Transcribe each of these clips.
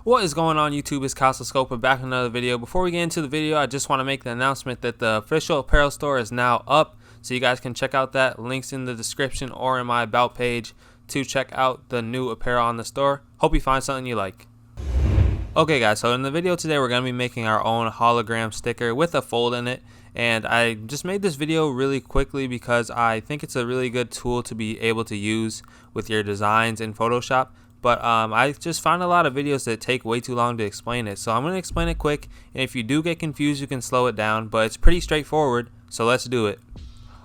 What is going on YouTube? It's Scope and back in another video. Before we get into the video, I just want to make the announcement that the official apparel store is now up, so you guys can check out that. Links in the description or in my about page to check out the new apparel on the store. Hope you find something you like. Okay guys, so in the video today we're going to be making our own hologram sticker with a fold in it, and I just made this video really quickly because I think it's a really good tool to be able to use with your designs in Photoshop. But I just found a lot of videos that take way too long to explain it, so I'm going to explain it quick, and if you do get confused you can slow it down, but it's pretty straightforward, so let's do it.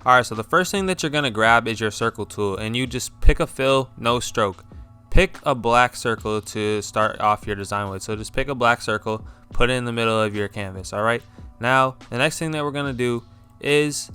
Alright, so the first thing that you're going to grab is your circle tool, and you just pick a fill, no stroke. Pick a black circle to start off your design with, so just pick a black circle, put it in the middle of your canvas. Alright, now the next thing that we're going to do is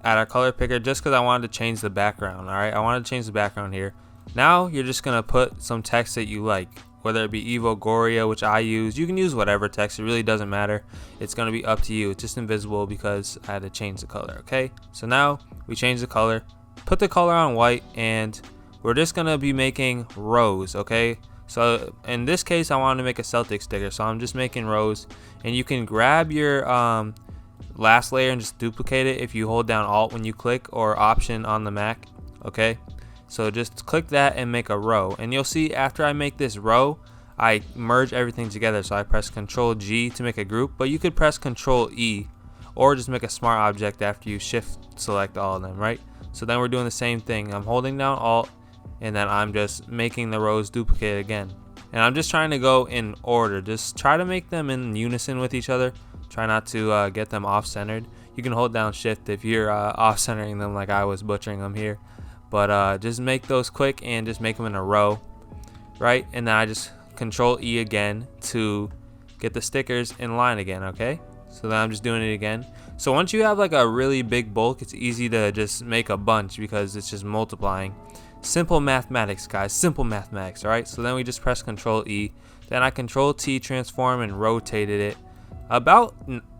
add our color picker, just because I wanted to change the background. Alright, I wanted to change the background here. Now you're just going to put some text that you like, whether it be Evo Goria, which I use. You can use whatever text, it really doesn't matter. It's going to be up to you. It's just invisible because I had to change the color. Okay, so now we change the color, put the color on white, and we're just going to be making rows. Okay, so in this case I wanted to make a Celtic sticker, so I'm just making rows, and you can grab your last layer and just duplicate it if you hold down Alt when you click, or Option on the Mac. Okay, so just click that and make a row, and you'll see after I make this row I merge everything together. So I press Ctrl G to make a group, but you could press Ctrl E or just make a smart object after you shift select all of them, right? So then we're doing the same thing. I'm holding down Alt, and then I'm just making the rows duplicate again, and I'm just trying to go in order. Just try to make them in unison with each other. Try not to get them off-centered. You can hold down Shift if you're off-centering them like I was butchering them here. But just make those quick and just make them in a row, right? And then I just Control E again to get the stickers in line again. Okay, so then I'm just doing it again. So once you have like a really big bulk, it's easy to just make a bunch because it's just multiplying. Simple mathematics, guys, simple mathematics. All right, so then we just press Control E, then I Control T transform and rotated it about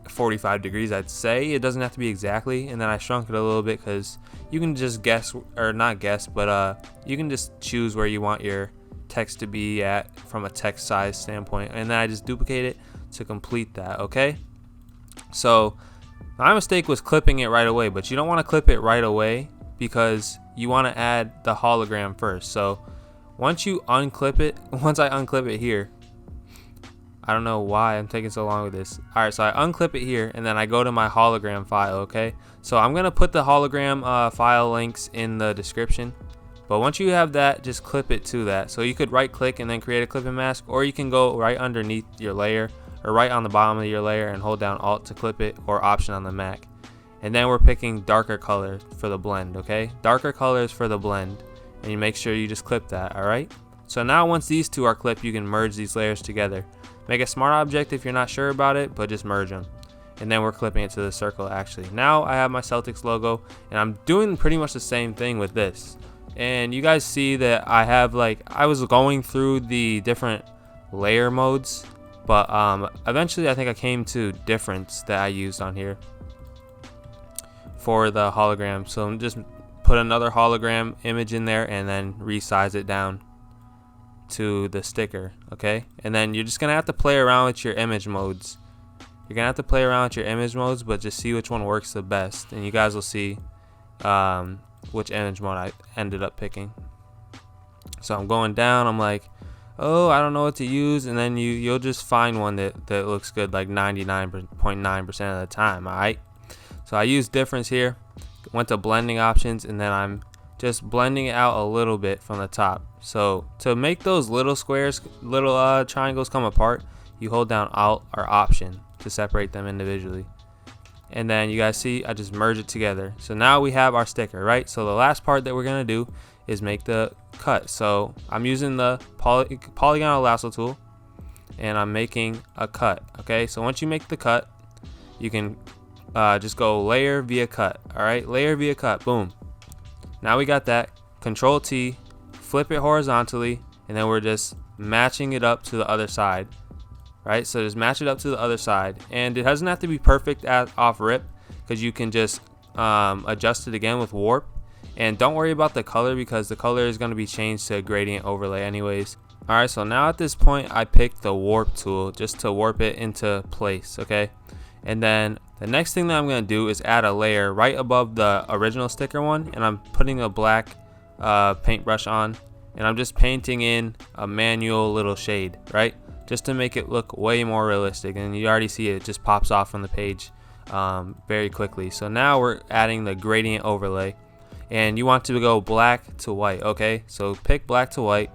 45 degrees, I'd say. It doesn't have to be exactly, and then I shrunk it a little bit because you can just guess, or not guess, but you can just choose where you want your text to be at from a text size standpoint, and then I just duplicate it to complete that. Okay, so my mistake was clipping it right away, but you don't want to clip it right away because you want to add the hologram first. So once you unclip it, once I unclip it here, I don't know why I'm taking so long with this. Alright, so I unclip it here, and then I go to my hologram file. Okay, so I'm gonna put the hologram file links in the description, but once you have that, just clip it to that. So you could right click and then create a clipping mask, or you can go right underneath your layer, or right on the bottom of your layer and hold down Alt to clip it, or Option on the Mac. And then we're picking darker color for the blend. Okay, darker colors for the blend, and you make sure you just clip that. Alright, so now once these two are clipped, you can merge these layers together. Make a smart object if you're not sure about it, but just merge them. And then we're clipping it to the circle. Actually, now I have my Celtics logo, and I'm doing pretty much the same thing with this. And you guys see that I have, like, I was going through the different layer modes, but eventually I think I came to difference that I used on here for the hologram. So I'm just put another hologram image in there and then resize it down to the sticker. Okay, and then you're just gonna have to play around with your image modes. You're gonna have to play around with your image modes, but just see which one works the best, and you guys will see which image mode I ended up picking. So I'm going down, I'm like, oh, I don't know what to use, and then you'll just find one that looks good like 99.9% of the time. Alright, so I use difference here, went to blending options, and then I'm just blending it out a little bit from the top. So to make those little squares, little triangles come apart, you hold down Alt or Option to separate them individually. And then you guys see I just merge it together. So now we have our sticker, right? So the last part that we're gonna do is make the cut. So I'm using the polygonal lasso tool, and I'm making a cut. Okay, so once you make the cut, you can just go layer via cut. All right, layer via cut, boom. Now we got that. Control T, flip it horizontally, and then we're just matching it up to the other side. Right, so just match it up to the other side, and it doesn't have to be perfect off rip, because you can just adjust it again with warp. And don't worry about the color, because the color is going to be changed to a gradient overlay anyways. Alright, so now at this point I picked the warp tool just to warp it into place, okay? And then the next thing that I'm going to do is add a layer right above the original sticker one, and I'm putting a black paintbrush on, and I'm just painting in a manual little shade, right? Just to make it look way more realistic, and you already see it just pops off on the page very quickly. So now we're adding the gradient overlay, and you want to go black to white, okay? So pick black to white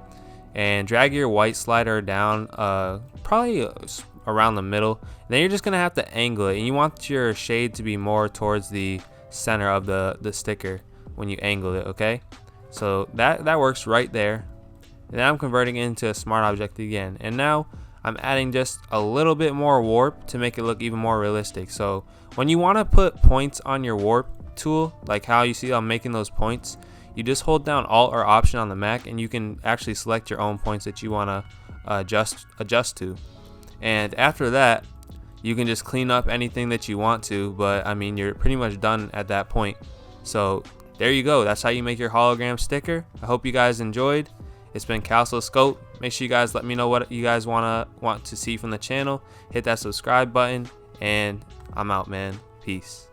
and drag your white slider down probably around the middle. Then you're just gonna have to angle it, and you want your shade to be more towards the center of the sticker when you angle it, okay? So that works right there. And then I'm converting it into a smart object again, and now I'm adding just a little bit more warp to make it look even more realistic. So when you want to put points on your warp tool, like how you see I'm making those points, you just hold down Alt or Option on the Mac, and you can actually select your own points that you want to adjust to. And after that, you can just clean up anything that you want to, but I mean, you're pretty much done at that point. So there you go. That's how you make your hologram sticker. I hope you guys enjoyed. It's been Scope. Make sure you guys let me know what you guys want to see from the channel. Hit that subscribe button, and I'm out, man. Peace.